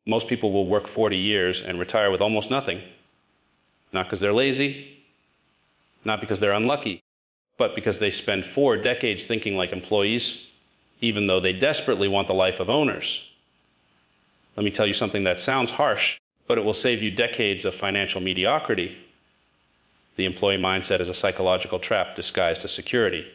Most people will work 40 years and retire with almost nothing. Not because they're lazy, not because they're unlucky, but because they spend 4 decades thinking like employees, even though they desperately want the life of owners. Let me tell you something that sounds harsh, but it will save you decades of financial mediocrity. The employee mindset is a psychological trap disguised as security.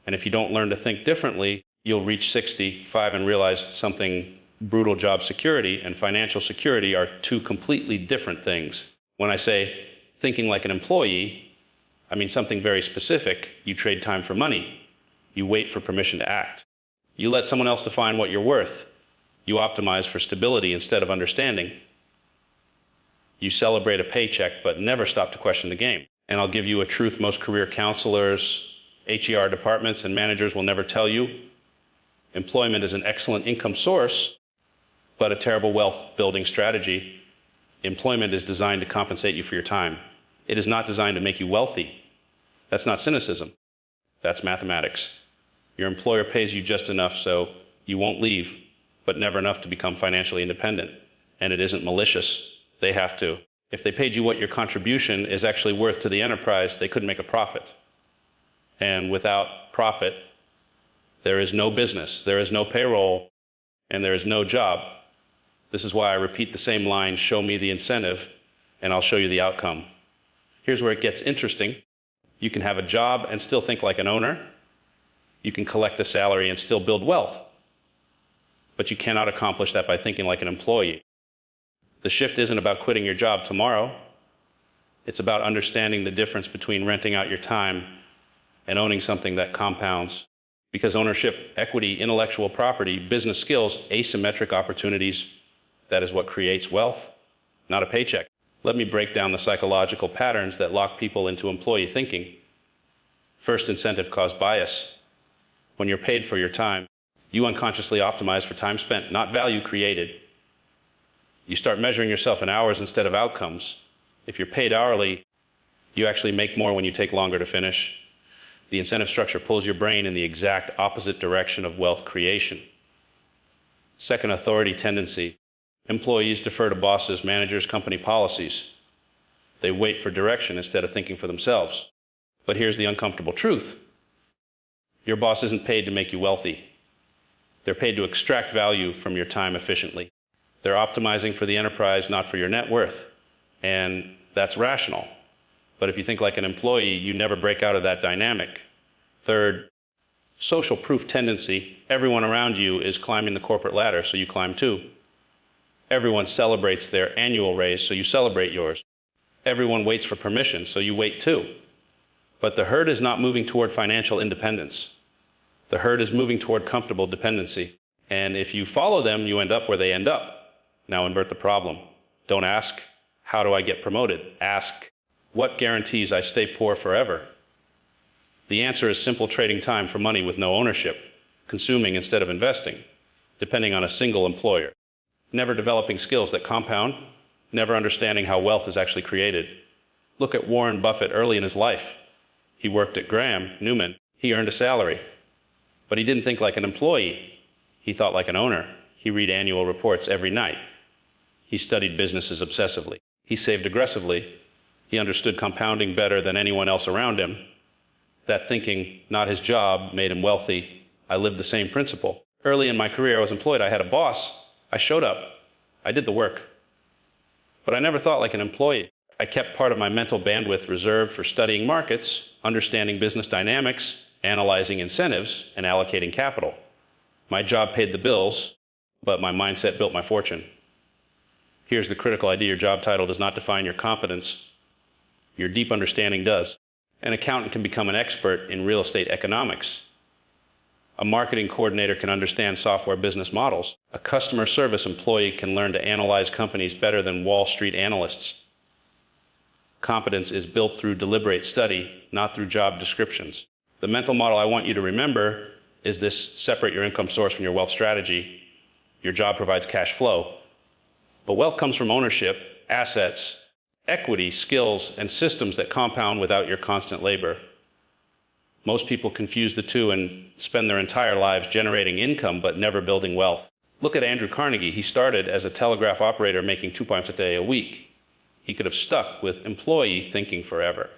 And if you don't learn to think differently, you'll reach 65 and realize something. Brutal job security and financial security are 2 completely different things. When I say thinking like an employee, I mean something very specific. You trade time for money. You wait for permission to act. You let someone else define what you're worth. You optimize for stability instead of understanding. You celebrate a paycheck but never stop to question the game. And I'll give you a truth most career counselors, HER departments, and managers will never tell you. Employment is an excellent income source, but a terrible wealth building strategy. Employment is designed to compensate you for your time. It is not designed to make you wealthy. That's not cynicism. That's mathematics. Your employer pays you just enough so you won't leave, but never enough to become financially independent. And it isn't malicious. They have to. If they paid you what your contribution is actually worth to the enterprise, they couldn't make a profit. And without profit, there is no business, there is no payroll, and there is no job. This is why I repeat the same line, show me the incentive, and I'll show you the outcome. Here's where it gets interesting. You can have a job and still think like an owner. You can collect a salary and still build wealth. But you cannot accomplish that by thinking like an employee. The shift isn't about quitting your job tomorrow. It's about understanding the difference between renting out your time and owning something that compounds. Because ownership, equity, intellectual property, business skills, asymmetric opportunities, that is what creates wealth, not a paycheck. Let me break down the psychological patterns that lock people into employee thinking. First, incentive cost bias. When you're paid for your time, you unconsciously optimize for time spent, not value created. You start measuring yourself in hours instead of outcomes. If you're paid hourly, you actually make more when you take longer to finish. The incentive structure pulls your brain in the exact opposite direction of wealth creation. Second, authority tendency. Employees defer to bosses, managers, company policies. They wait for direction instead of thinking for themselves. But here's the uncomfortable truth. Your boss isn't paid to make you wealthy. They're paid to extract value from your time efficiently. They're optimizing for the enterprise, not for your net worth. And that's rational. But if you think like an employee, you never break out of that dynamic. Third, social proof tendency. Everyone around you is climbing the corporate ladder, so you climb too. Everyone celebrates their annual raise, so you celebrate yours. Everyone waits for permission, so you wait too. But the herd is not moving toward financial independence. The herd is moving toward comfortable dependency. And if you follow them, you end up where they end up. Now invert the problem. Don't ask, how do I get promoted? Ask, what guarantees I stay poor forever? The answer is simple trading time for money with no ownership, consuming instead of investing, depending on a single employer. Never developing skills that compound, never understanding how wealth is actually created. Look at Warren Buffett early in his life. He worked at Graham Newman. He earned a salary. But he didn't think like an employee. He thought like an owner. He read annual reports every night. He studied businesses obsessively. He saved aggressively. He understood compounding better than anyone else around him. That thinking, not his job, made him wealthy. I lived the same principle. Early in my career, I was employed. I had a boss. I showed up. I did the work. But I never thought like an employee. I kept part of my mental bandwidth reserved for studying markets, understanding business dynamics, analyzing incentives, and allocating capital. My job paid the bills, but my mindset built my fortune. Here's the critical idea. Your job title does not define your competence. Your deep understanding does. An accountant can become an expert in real estate economics. A marketing coordinator can understand software business models. A customer service employee can learn to analyze companies better than Wall Street analysts. Competence is built through deliberate study, not through job descriptions. The mental model I want you to remember is this: separate your income source from your wealth strategy. Your job provides cash flow. But wealth comes from ownership, assets, equity, skills, and systems that compound without your constant labor. Most people confuse the two and spend their entire lives generating income but never building wealth. Look at Andrew Carnegie. He started as a telegraph operator making 2 pints a day a week. He could have stuck with employee thinking forever,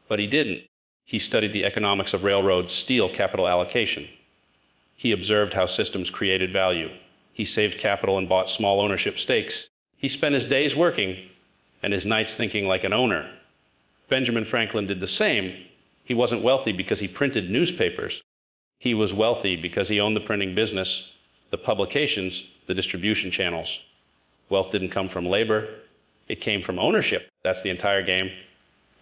but he didn't. He studied the economics of railroad steel capital allocation. He observed how systems created value. He saved capital and bought small ownership stakes. He spent his days working and his nights thinking like an owner. Benjamin Franklin did the same. He wasn't wealthy because he printed newspapers. He was wealthy because he owned the printing business, the publications, the distribution channels. Wealth didn't come from labor. It came from ownership. That's the entire game.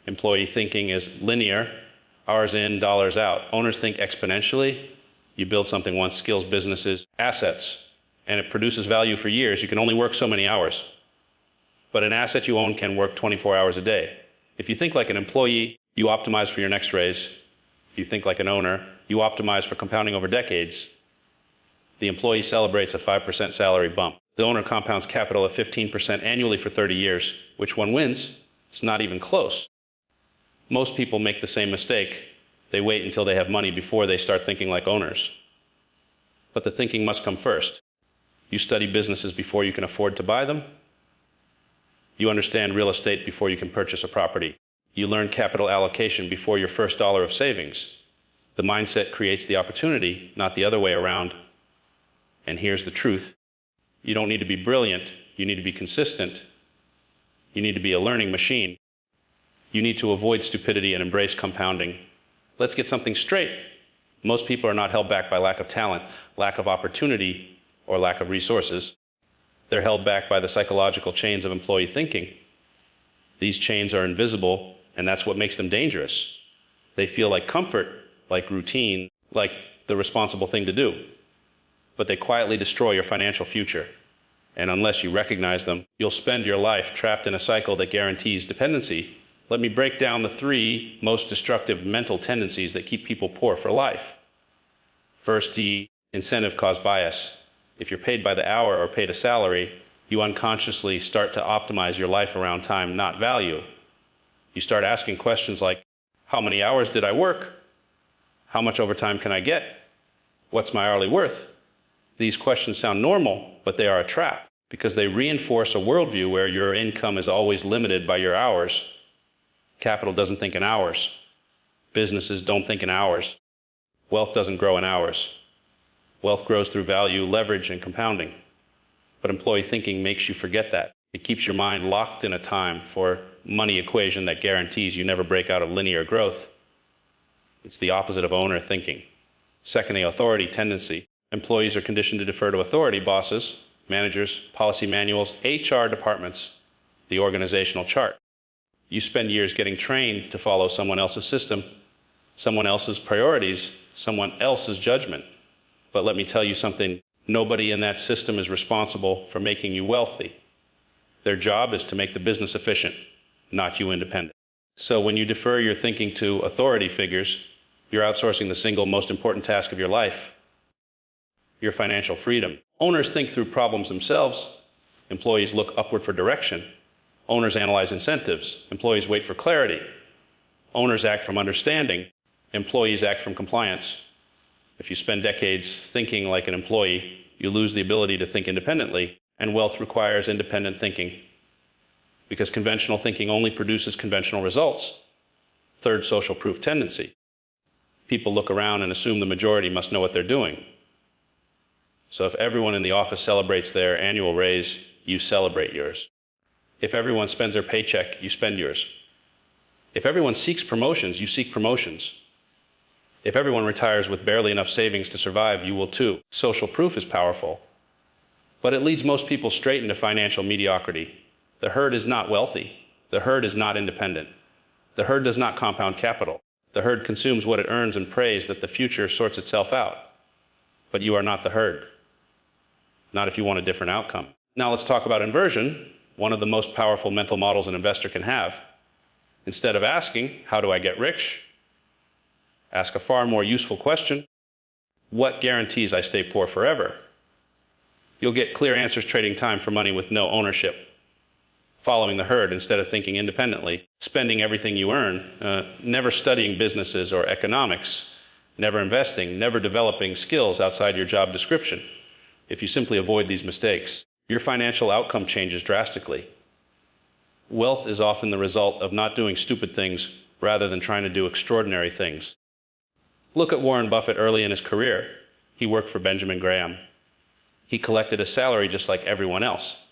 Employee thinking is linear, hours in, dollars out. Owners think exponentially. You build something once, skills, businesses, assets, and it produces value for years. You can only work so many hours. But an asset you own can work 24 hours a day. If you think like an employee, you optimize for your next raise. If you think like an owner, you optimize for compounding over decades. The employee celebrates a 5% salary bump. The owner compounds capital at 15% annually for 30 years. Which one wins? It's not even close. Most people make the same mistake. They wait until they have money before they start thinking like owners. But the thinking must come first. You study businesses before you can afford to buy them. You understand real estate before you can purchase a property. You learn capital allocation before your first dollar of savings. The mindset creates the opportunity, not the other way around. And here's the truth. You don't need to be brilliant. You need to be consistent. You need to be a learning machine. You need to avoid stupidity and embrace compounding. Let's get something straight. Most people are not held back by lack of talent, lack of opportunity, or lack of resources. They're held back by the psychological chains of employee thinking. These chains are invisible, and that's what makes them dangerous. They feel like comfort, like routine, like the responsible thing to do. But they quietly destroy your financial future. And unless you recognize them, you'll spend your life trapped in a cycle that guarantees dependency. Let me break down the 3 most destructive mental tendencies that keep people poor for life. First, the incentive cost bias. If you're paid by the hour or paid a salary, you unconsciously start to optimize your life around time, not value. You start asking questions like, how many hours did I work? How much overtime can I get? What's my hourly worth? These questions sound normal, but they are a trap because they reinforce a worldview where your income is always limited by your hours. Capital doesn't think in hours. Businesses don't think in hours. Wealth doesn't grow in hours. Wealth grows through value, leverage, and compounding. But employee thinking makes you forget that. It keeps your mind locked in a time for money equation that guarantees you never break out of linear growth. It's the opposite of owner thinking. Second, the authority tendency. Employees are conditioned to defer to authority, bosses, managers, policy manuals, HR departments, the organizational chart. You spend years getting trained to follow someone else's system, someone else's priorities, someone else's judgment. But let me tell you something, nobody in that system is responsible for making you wealthy. Their job is to make the business efficient, not you independent. So when you defer your thinking to authority figures, you're outsourcing the single most important task of your life, your financial freedom. Owners think through problems themselves. Employees look upward for direction. Owners analyze incentives. Employees wait for clarity. Owners act from understanding. Employees act from compliance. If you spend decades thinking like an employee, you lose the ability to think independently, and wealth requires independent thinking because conventional thinking only produces conventional results. Third, social proof tendency. People look around and assume the majority must know what they're doing. So if everyone in the office celebrates their annual raise, you celebrate yours. If everyone spends their paycheck, you spend yours. If everyone seeks promotions, you seek promotions. If everyone retires with barely enough savings to survive, you will too. Social proof is powerful, but it leads most people straight into financial mediocrity. The herd is not wealthy. The herd is not independent. The herd does not compound capital. The herd consumes what it earns and prays that the future sorts itself out. But you are not the herd. Not if you want a different outcome. Now let's talk about inversion, one of the most powerful mental models an investor can have. Instead of asking, how do I get rich? Ask a far more useful question. What guarantees I stay poor forever? You'll get clear answers trading time for money with no ownership. Following the herd instead of thinking independently. Spending everything you earn. Never studying businesses or economics. Never investing. Never developing skills outside your job description. if you simply avoid these mistakes, your financial outcome changes drastically. Wealth is often the result of not doing stupid things rather than trying to do extraordinary things. Look at Warren Buffett early in his career. He worked for Benjamin Graham. He collected a salary just like everyone else,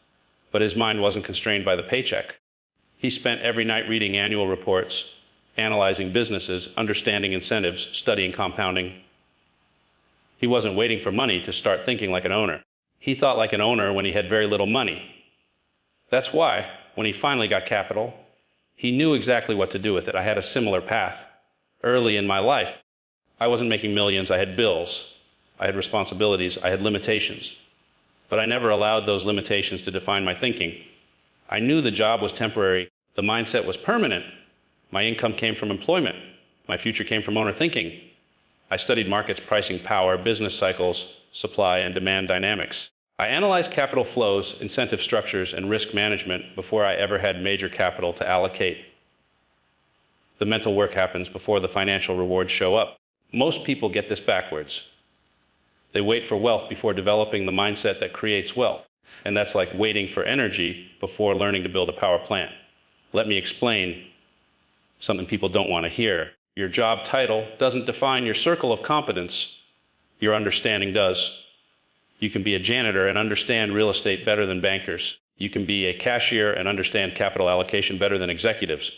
but his mind wasn't constrained by the paycheck. He spent every night reading annual reports, analyzing businesses, understanding incentives, studying compounding. He wasn't waiting for money to start thinking like an owner. He thought like an owner when he had very little money. That's why, when he finally got capital, he knew exactly what to do with it. I had a similar path. Early in my life, I wasn't making millions. I had bills. I had responsibilities. I had limitations. But I never allowed those limitations to define my thinking. I knew the job was temporary. The mindset was permanent. My income came from employment. My future came from owner thinking. I studied markets, pricing power, business cycles, supply and demand dynamics. I analyzed capital flows, incentive structures, and risk management before I ever had major capital to allocate. The mental work happens before the financial rewards show up. Most people get this backwards. They wait for wealth before developing the mindset that creates wealth. And that's like waiting for energy before learning to build a power plant. Let me explain something people don't want to hear. Your job title doesn't define your circle of competence. Your understanding does. You can be a janitor and understand real estate better than bankers. You can be a cashier and understand capital allocation better than executives.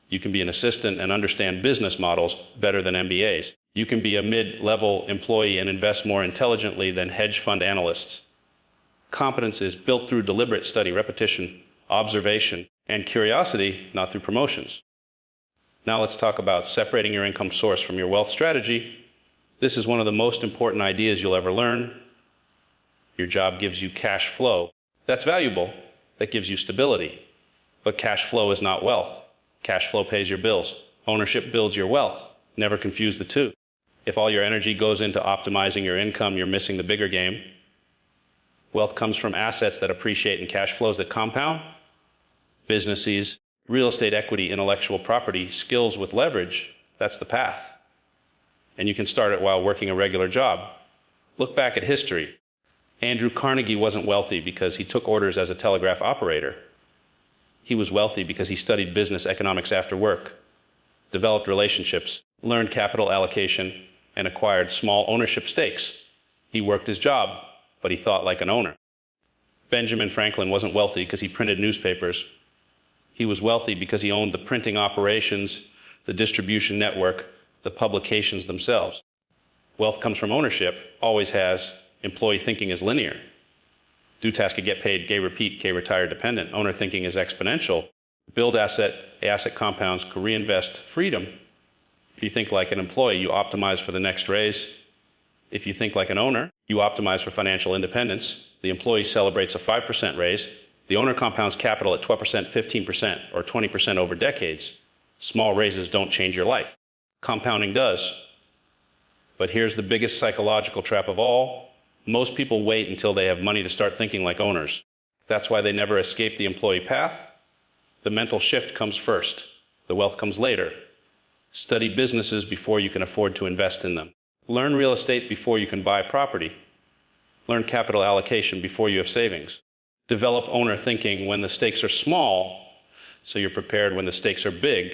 You can be an assistant and understand business models better than MBAs. You can be a mid-level employee and invest more intelligently than hedge fund analysts. Competence is built through deliberate study, repetition, observation, and curiosity, not through promotions. Now let's talk about separating your income source from your wealth strategy. This is one of the most important ideas you'll ever learn. Your job gives you cash flow. That's valuable. That gives you stability. But cash flow is not wealth. Cash flow pays your bills. Ownership builds your wealth. Never confuse the two. If all your energy goes into optimizing your income, you're missing the bigger game. Wealth comes from assets that appreciate and cash flows that compound. Businesses, real estate equity, intellectual property, skills with leverage, that's the path. And you can start it while working a regular job. Look back at history. Andrew Carnegie wasn't wealthy because he took orders as a telegraph operator. He was wealthy because he studied business economics after work, developed relationships, learned capital allocation, and acquired small ownership stakes. He worked his job, but he thought like an owner. Benjamin Franklin wasn't wealthy because he printed newspapers. He was wealthy because he owned the printing operations, the distribution network, the publications themselves. Wealth comes from ownership, always has. Employee thinking is linear. Do task, get paid, gay repeat, gay retire dependent. Owner thinking is exponential. Build asset, asset compounds, reinvest, freedom. If you think like an employee, you optimize for the next raise. If you think like an owner, you optimize for financial independence. The employee celebrates a 5% raise. The owner compounds capital at 12%, 15%, or 20% over decades. Small raises don't change your life. Compounding does. But here's the biggest psychological trap of all. Most people wait until they have money to start thinking like owners. That's why they never escape the employee path. The mental shift comes first. The wealth comes later. Study businesses before you can afford to invest in them. Learn real estate before you can buy property. Learn capital allocation before you have savings. Develop owner thinking when the stakes are small, so you're prepared when the stakes are big.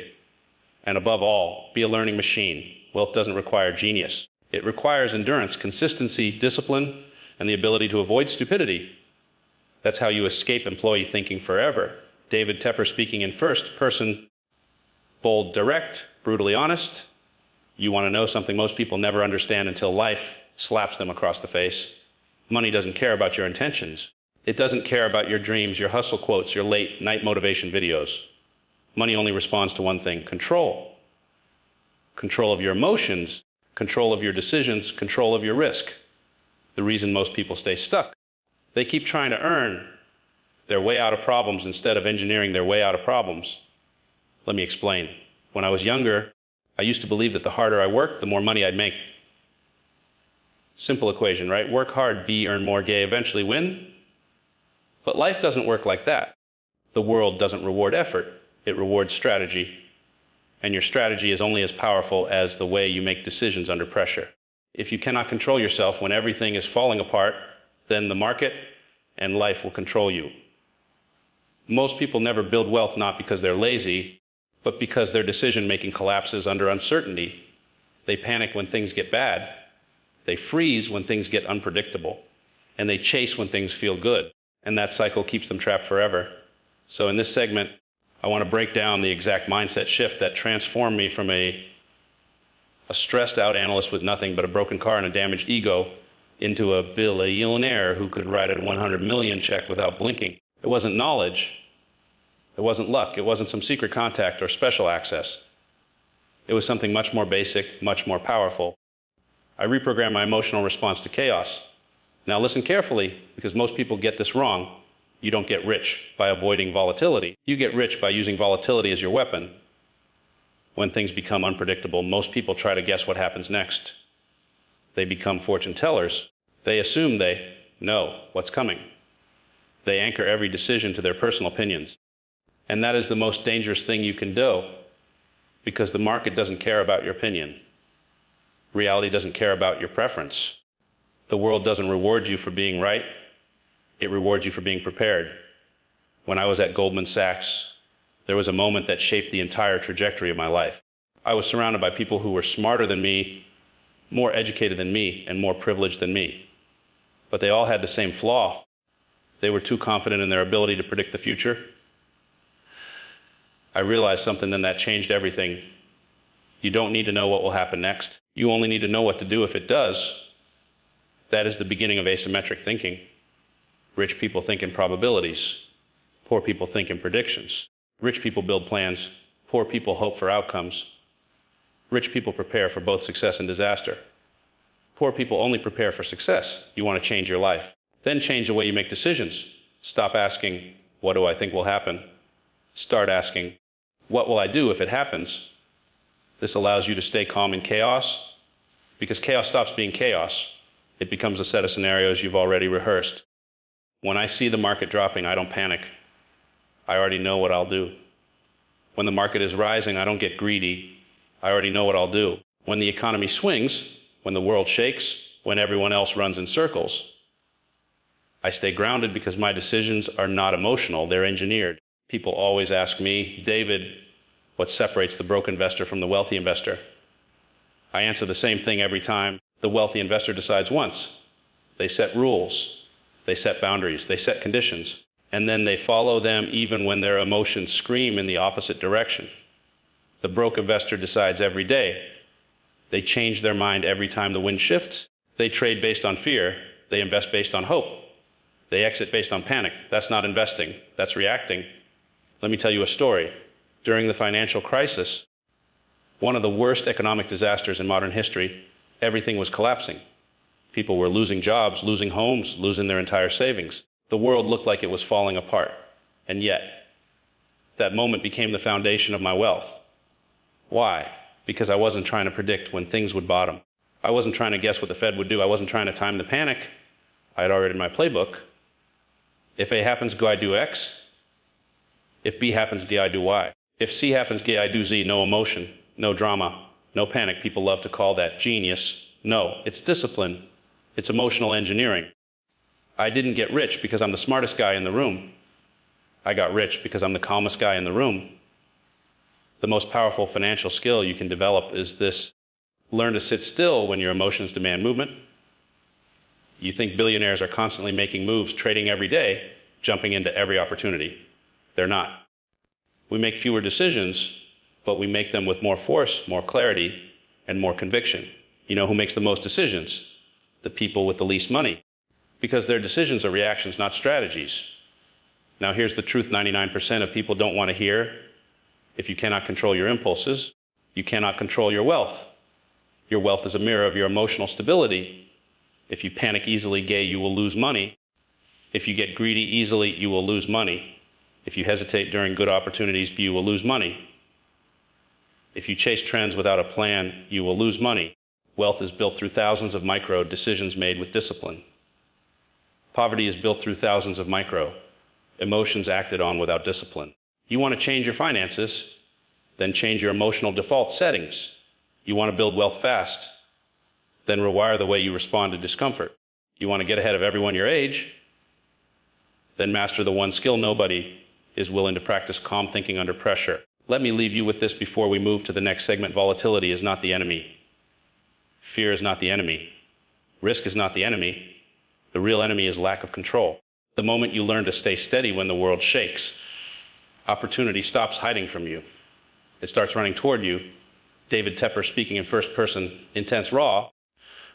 And above all, be a learning machine. Wealth doesn't require genius. It requires endurance, consistency, discipline, and the ability to avoid stupidity. That's how you escape employee thinking forever. David Tepper speaking in first person, bold, direct, brutally honest. You want to know something most people never understand until life slaps them across the face. Money doesn't care about your intentions. It doesn't care about your dreams, your hustle quotes, your late night motivation videos. Money only responds to one thing: control. Control of your emotions, control of your decisions, control of your risk. The reason most people stay stuck. They keep trying to earn their way out of problems instead of engineering their way out of problems. Let me explain. When I was younger, I used to believe that the harder I worked, the more money I'd make. Simple equation, right? Work hard, B, earn more, gay, eventually win. But life doesn't work like that. The world doesn't reward effort. It rewards strategy. And your strategy is only as powerful as the way you make decisions under pressure. If you cannot control yourself when everything is falling apart, then the market and life will control you. Most people never build wealth not because they're lazy, but because their decision-making collapses under uncertainty. They panic when things get bad, they freeze when things get unpredictable, and they chase when things feel good. And that cycle keeps them trapped forever. So in this segment, I want to break down the exact mindset shift that transformed me from a stressed out analyst with nothing but a broken car and a damaged ego into a billionaire who could write a 100 million check without blinking. It wasn't knowledge. It wasn't luck. It wasn't some secret contact or special access. It was something much more basic, much more powerful. I reprogrammed my emotional response to chaos. Now listen carefully, because most people get this wrong. You don't get rich by avoiding volatility. You get rich by using volatility as your weapon. When things become unpredictable, most people try to guess what happens next. They become fortune tellers. They assume they know what's coming. They anchor every decision to their personal opinions. And that is the most dangerous thing you can do, because the market doesn't care about your opinion. Reality doesn't care about your preference. The world doesn't reward you for being right. It rewards you for being prepared. When I was at Goldman Sachs, there was a moment that shaped the entire trajectory of my life. I was surrounded by people who were smarter than me, more educated than me, and more privileged than me. But they all had the same flaw. They were too confident in their ability to predict the future. I realized something then that changed everything. You don't need to know what will happen next. You only need to know what to do if it does. That is the beginning of asymmetric thinking. Rich people think in probabilities. Poor people think in predictions. Rich people build plans. Poor people hope for outcomes. Rich people prepare for both success and disaster. Poor people only prepare for success. You want to change your life. Then change the way you make decisions. Stop asking, what do I think will happen? Start asking, what will I do if it happens? This allows you to stay calm in chaos, because chaos stops being chaos. It becomes a set of scenarios you've already rehearsed. When I see the market dropping, I don't panic. I already know what I'll do. When the market is rising, I don't get greedy. I already know what I'll do. When the economy swings, when the world shakes, when everyone else runs in circles, I stay grounded because my decisions are not emotional, they're engineered. People always ask me, David, what separates the broke investor from the wealthy investor? I answer the same thing every time. The wealthy investor decides once. They set rules, they set boundaries, they set conditions, and then they follow them even when their emotions scream in the opposite direction. The broke investor decides every day. They change their mind every time the wind shifts. They trade based on fear. They invest based on hope. They exit based on panic. That's not investing, that's reacting. Let me tell you a story. During the financial crisis, one of the worst economic disasters in modern history, everything was collapsing. People were losing jobs, losing homes, losing their entire savings. The world looked like it was falling apart. And yet, that moment became the foundation of my wealth. Why? Because I wasn't trying to predict when things would bottom. I wasn't trying to guess what the Fed would do. I wasn't trying to time the panic. I had already in my playbook. If A happens, go I do X. If B happens, D I do Y. If C happens, G I do Z. No emotion, no drama, no panic. People love to call that genius. No, it's discipline. It's emotional engineering. I didn't get rich because I'm the smartest guy in the room. I got rich because I'm the calmest guy in the room. The most powerful financial skill you can develop is this: learn to sit still when your emotions demand movement. You think billionaires are constantly making moves, trading every day, jumping into every opportunity. They're not. We make fewer decisions, but we make them with more force, more clarity, and more conviction. You know who makes the most decisions? The people with the least money. Because their decisions are reactions, not strategies. Now here's the truth 99% of people don't want to hear. If you cannot control your impulses, you cannot control your wealth. Your wealth is a mirror of your emotional stability. If you panic easily, gay, you will lose money. If you get greedy easily, you will lose money. If you hesitate during good opportunities, you will lose money. If you chase trends without a plan, you will lose money. Wealth is built through thousands of micro decisions made with discipline. Poverty is built through thousands of micro emotions acted on without discipline. You want to change your finances, then change your emotional default settings. You want to build wealth fast, then rewire the way you respond to discomfort. You want to get ahead of everyone your age, then master the one skill nobody is willing to practice: calm thinking under pressure. Let me leave you with this before we move to the next segment. Volatility is not the enemy. Fear is not the enemy. Risk is not the enemy. The real enemy is lack of control. The moment you learn to stay steady when the world shakes, opportunity stops hiding from you. It starts running toward you. David Tepper, speaking in first person, intense, raw,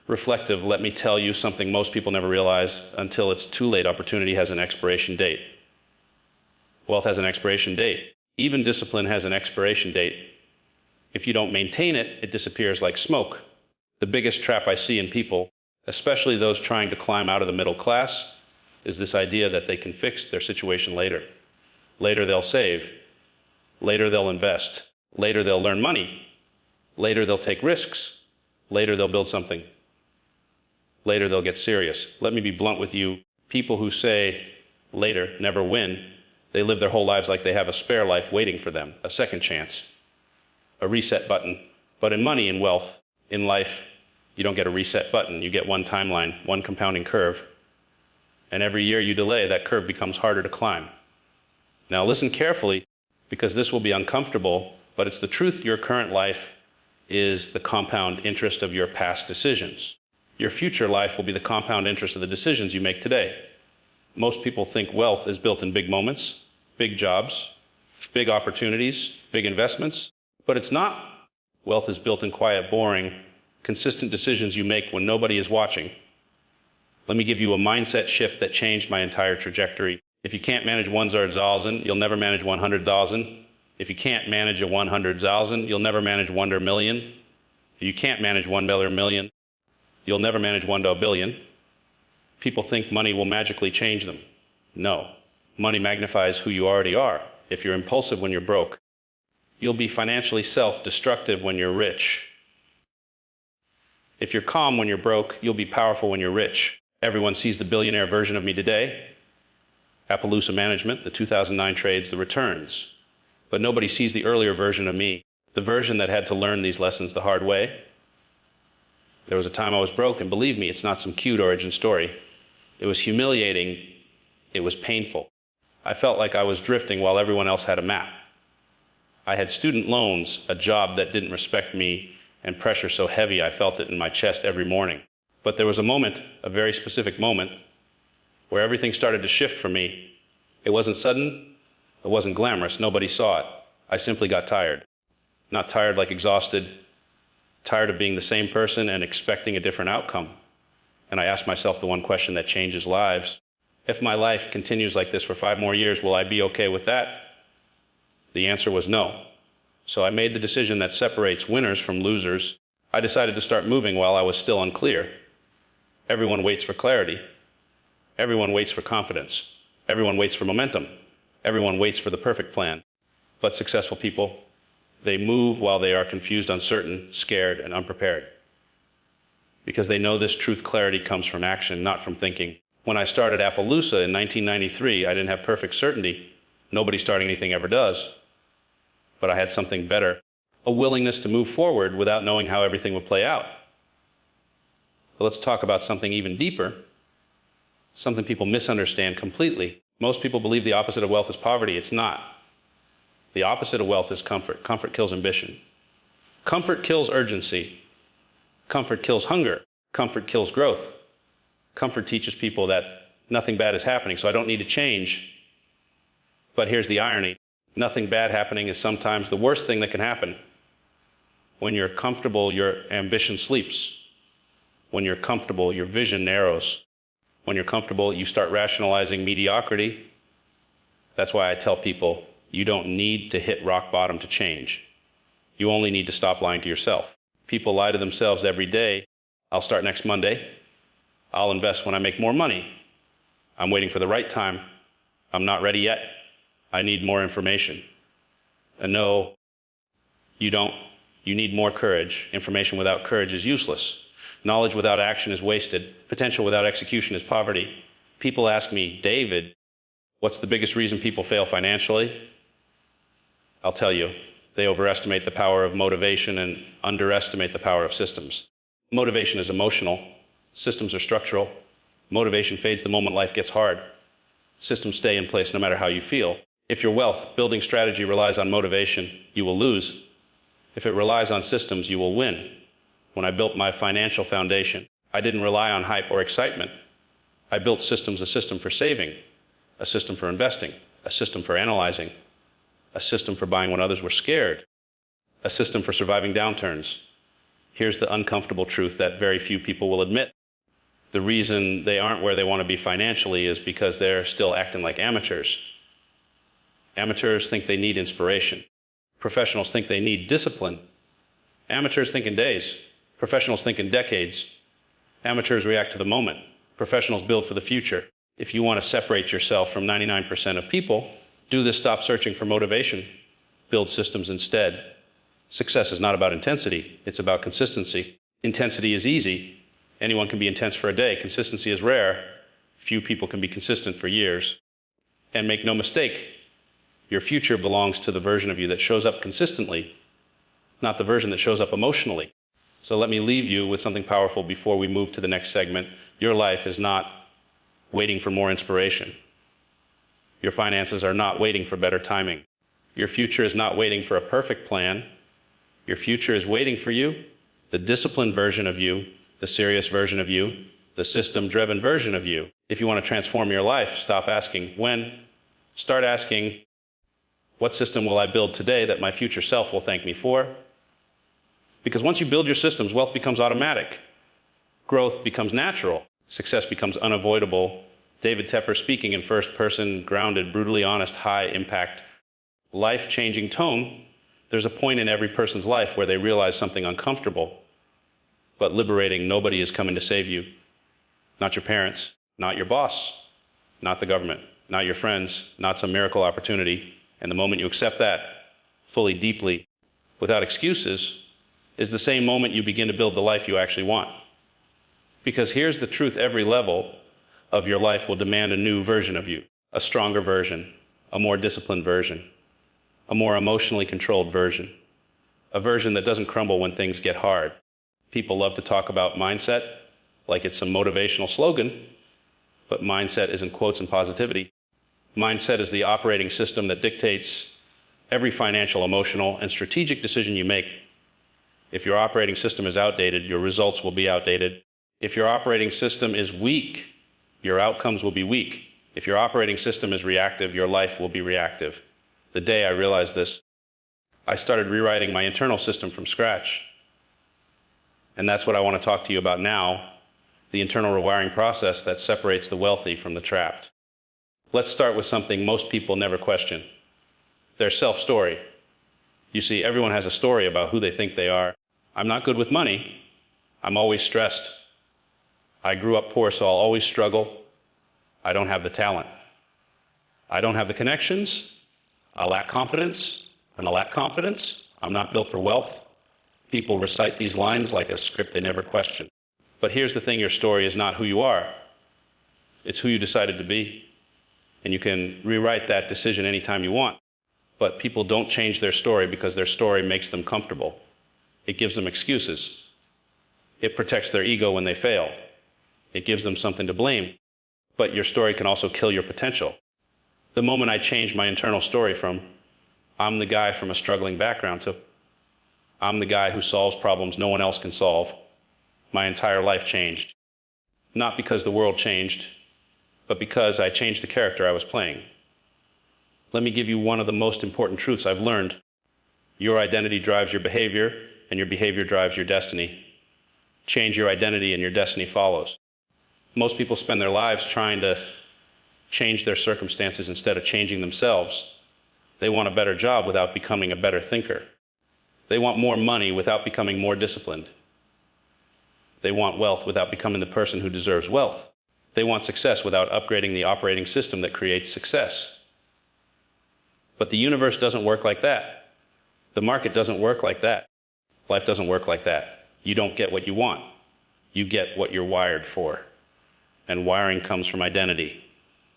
reflective. Let me tell you something most people never realize until it's too late. Opportunity has an expiration date. Wealth has an expiration date. Even discipline has an expiration date. If you don't maintain it, it disappears like smoke. The biggest trap I see in people, especially those trying to climb out of the middle class, is this idea that they can fix their situation later. Later they'll save. Later they'll invest. Later they'll learn money. Later they'll take risks. Later they'll build something. Later they'll get serious. Let me be blunt with you. People who say later never win. They live their whole lives like they have a spare life waiting for them, a second chance, a reset button. But in money and wealth, in life, you don't get a reset button. You get one timeline, one compounding curve. And every year you delay, that curve becomes harder to climb. Now listen carefully, because this will be uncomfortable, but it's the truth. Your current life is the compound interest of your past decisions. Your future life will be the compound interest of the decisions you make today. Most people think wealth is built in big moments, big jobs, big opportunities, big investments, but it's not. Wealth is built in quiet, boring, consistent decisions you make when nobody is watching. Let me give you a mindset shift that changed my entire trajectory. If you can't manage 100,000, you'll never manage 100,000. If you can't manage a 100,000, you'll never manage 1 million. If you can't manage 1 million, you'll never manage 1 billion. People think money will magically change them. No. Money magnifies who you already are. If you're impulsive when you're broke, you'll be financially self-destructive when you're rich. If you're calm when you're broke, you'll be powerful when you're rich. Everyone sees the billionaire version of me today. Appaloosa management, the 2009 trades, the returns. But nobody sees the earlier version of me, the version that had to learn these lessons the hard way. There was a time I was broke, and believe me, it's not some cute origin story. It was humiliating. It was painful. I felt like I was drifting while everyone else had a map. I had student loans, a job that didn't respect me, and pressure so heavy I felt it in my chest every morning. But there was a moment, a very specific moment, where everything started to shift for me. It wasn't sudden. It wasn't glamorous. Nobody saw it. I simply got tired. Not tired like exhausted, tired of being the same person and expecting a different outcome. And I asked myself the one question that changes lives. If my life continues like this for 5 more years, will I be okay with that? The answer was no. So I made the decision that separates winners from losers. I decided to start moving while I was still unclear. Everyone waits for clarity. Everyone waits for confidence. Everyone waits for momentum. Everyone waits for the perfect plan. But successful people, they move while they are confused, uncertain, scared, and unprepared. Because they know this truth. Clarity comes from action, not from thinking. When I started Appaloosa in 1993, I didn't have perfect certainty. Nobody starting anything ever does. But I had something better, a willingness to move forward without knowing how everything would play out. But let's talk about something even deeper, something people misunderstand completely. Most people believe the opposite of wealth is poverty. It's not. The opposite of wealth is comfort. Comfort kills ambition. Comfort kills urgency. Comfort kills hunger. Comfort kills growth. Comfort teaches people that nothing bad is happening, so I don't need to change. But here's the irony. Nothing bad happening is sometimes the worst thing that can happen. When you're comfortable, your ambition sleeps. When you're comfortable, your vision narrows. When you're comfortable, you start rationalizing mediocrity. That's why I tell people, you don't need to hit rock bottom to change. You only need to stop lying to yourself. People lie to themselves every day. I'll start next Monday. I'll invest when I make more money. I'm waiting for the right time. I'm not ready yet. I need more information. And no, you don't. You need more courage. Information without courage is useless. Knowledge without action is wasted. Potential without execution is poverty. People ask me, David, what's the biggest reason people fail financially? I'll tell you, they overestimate the power of motivation and underestimate the power of systems. Motivation is emotional. Systems are structural. Motivation fades the moment life gets hard. Systems stay in place no matter how you feel. If your wealth building strategy relies on motivation, you will lose. If it relies on systems, you will win. When I built my financial foundation, I didn't rely on hype or excitement. I built systems, a system for saving, a system for investing, a system for analyzing, a system for buying when others were scared, a system for surviving downturns. Here's the uncomfortable truth that very few people will admit. The reason they aren't where they want to be financially is because they're still acting like amateurs. Amateurs think they need inspiration. Professionals think they need discipline. Amateurs think in days. Professionals think in decades. Amateurs react to the moment. Professionals build for the future. If you want to separate yourself from 99% of people, do this: stop searching for motivation. Build systems instead. Success is not about intensity. It's about consistency. Intensity is easy. Anyone can be intense for a day. Consistency is rare. Few people can be consistent for years. And make no mistake, your future belongs to the version of you that shows up consistently, not the version that shows up emotionally. So let me leave you with something powerful before we move to the next segment. Your life is not waiting for more inspiration. Your finances are not waiting for better timing. Your future is not waiting for a perfect plan. Your future is waiting for you, the disciplined version of you, the serious version of you, the system-driven version of you. If you want to transform your life, stop asking when. Start asking, what system will I build today that my future self will thank me for? Because once you build your systems, wealth becomes automatic. Growth becomes natural. Success becomes unavoidable. David Tepper speaking in first person, grounded, brutally honest, high impact, life-changing tone. There's a point in every person's life where they realize something uncomfortable, but liberating. Nobody is coming to save you. Not your parents, not your boss, not the government, not your friends, not some miracle opportunity. And the moment you accept that fully, deeply, without excuses, is the same moment you begin to build the life you actually want. Because here's the truth: every level of your life will demand a new version of you, a stronger version, a more disciplined version, a more emotionally controlled version, a version that doesn't crumble when things get hard. People love to talk about mindset like it's some motivational slogan, but mindset isn't quotes and positivity. Mindset is the operating system that dictates every financial, emotional, and strategic decision you make. If your operating system is outdated, your results will be outdated. If your operating system is weak, your outcomes will be weak. If your operating system is reactive, your life will be reactive. The day I realized this, I started rewriting my internal system from scratch. And that's what I want to talk to you about now, the internal rewiring process that separates the wealthy from the trapped. Let's start with something most people never question: their self-story. You see, everyone has a story about who they think they are. I'm not good with money. I'm always stressed. I grew up poor, so I'll always struggle. I don't have the talent. I don't have the connections. I lack confidence, and I lack confidence. I'm not built for wealth. People recite these lines like a script they never question. But here's the thing: your story is not who you are. It's who you decided to be. And you can rewrite that decision anytime you want. But people don't change their story because their story makes them comfortable. It gives them excuses. It protects their ego when they fail. It gives them something to blame. But your story can also kill your potential. The moment I changed my internal story from I'm the guy from a struggling background to I'm the guy who solves problems no one else can solve, my entire life changed. Not because the world changed, but because I changed the character I was playing. Let me give you one of the most important truths I've learned. Your identity drives your behavior, and your behavior drives your destiny. Change your identity and your destiny follows. Most people spend their lives trying to change their circumstances instead of changing themselves. They want a better job without becoming a better thinker. They want more money without becoming more disciplined. They want wealth without becoming the person who deserves wealth. They want success without upgrading the operating system that creates success. But the universe doesn't work like that. The market doesn't work like that. Life doesn't work like that. You don't get what you want. You get what you're wired for. And wiring comes from identity.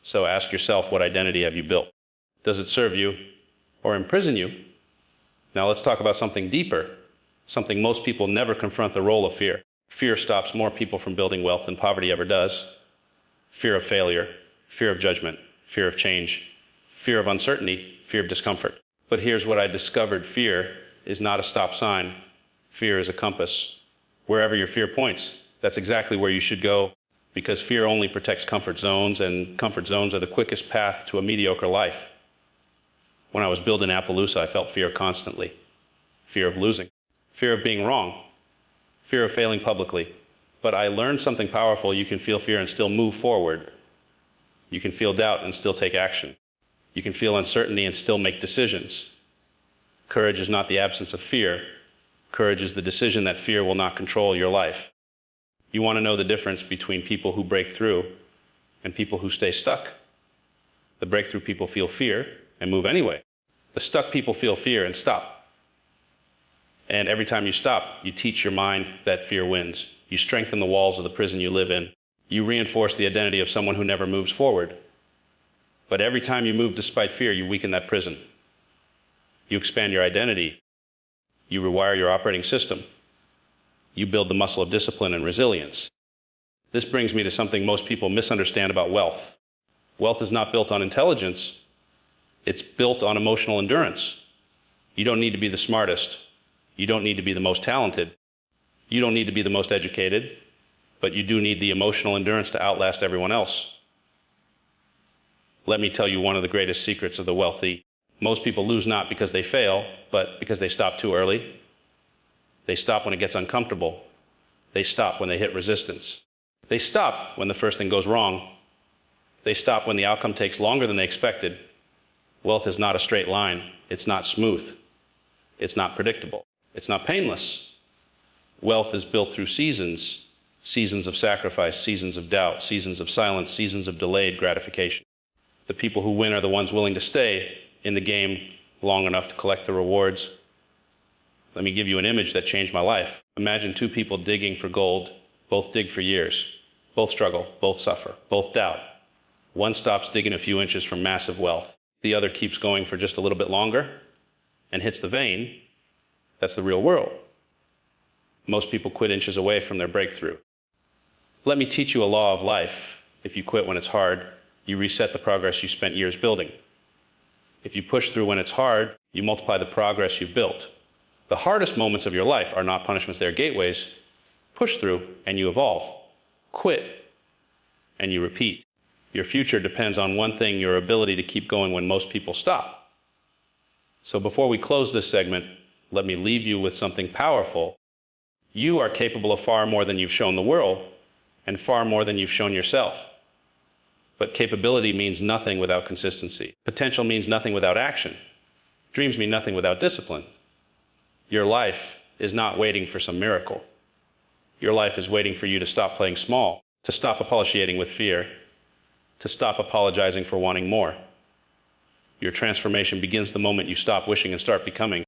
So ask yourself, what identity have you built? Does it serve you or imprison you? Now let's talk about something deeper, something most people never confront: the role of fear. Fear stops more people from building wealth than poverty ever does. Fear of failure, fear of judgment, fear of change, fear of uncertainty, fear of discomfort. But here's what I discovered. Fear is not a stop sign. Fear is a compass. Wherever your fear points, that's exactly where you should go, because fear only protects comfort zones, and comfort zones are the quickest path to a mediocre life. When I was building Appaloosa, I felt fear constantly. Fear of losing, fear of being wrong, fear of failing publicly. But I learned something powerful. You can feel fear and still move forward. You can feel doubt and still take action. You can feel uncertainty and still make decisions. Courage is not the absence of fear. Courage is the decision that fear will not control your life. You want to know the difference between people who break through and people who stay stuck. The breakthrough people feel fear and move anyway. The stuck people feel fear and stop. And every time you stop, you teach your mind that fear wins. You strengthen the walls of the prison you live in. You reinforce the identity of someone who never moves forward. But every time you move despite fear, you weaken that prison. You expand your identity. You rewire your operating system. You build the muscle of discipline and resilience. This brings me to something most people misunderstand about wealth. Wealth is not built on intelligence. It's built on emotional endurance. You don't need to be the smartest. You don't need to be the most talented. You don't need to be the most educated, but you do need the emotional endurance to outlast everyone else. Let me tell you one of the greatest secrets of the wealthy. Most people lose not because they fail, but because they stop too early. They stop when it gets uncomfortable. They stop when they hit resistance. They stop when the first thing goes wrong. They stop when the outcome takes longer than they expected. Wealth is not a straight line. It's not smooth. It's not predictable. It's not painless. Wealth is built through seasons, seasons of sacrifice, seasons of doubt, seasons of silence, seasons of delayed gratification. The people who win are the ones willing to stay in the game long enough to collect the rewards. Let me give you an image that changed my life. Imagine two people digging for gold. Both dig for years. Both struggle. Both suffer. Both doubt. One stops digging a few inches from massive wealth. The other keeps going for just a little bit longer and hits the vein. That's the real world. Most people quit inches away from their breakthrough. Let me teach you a law of life. If you quit when it's hard, you reset the progress you spent years building. If you push through when it's hard, you multiply the progress you've built. The hardest moments of your life are not punishments, they're gateways. Push through and you evolve. Quit and you repeat. Your future depends on one thing, your ability to keep going when most people stop. So before we close this segment, let me leave you with something powerful. You are capable of far more than you've shown the world, and far more than you've shown yourself. But capability means nothing without consistency. Potential means nothing without action. Dreams mean nothing without discipline. Your life is not waiting for some miracle. Your life is waiting for you to stop playing small, to stop apologizing with fear, to stop apologizing for wanting more. Your transformation begins the moment you stop wishing and start becoming.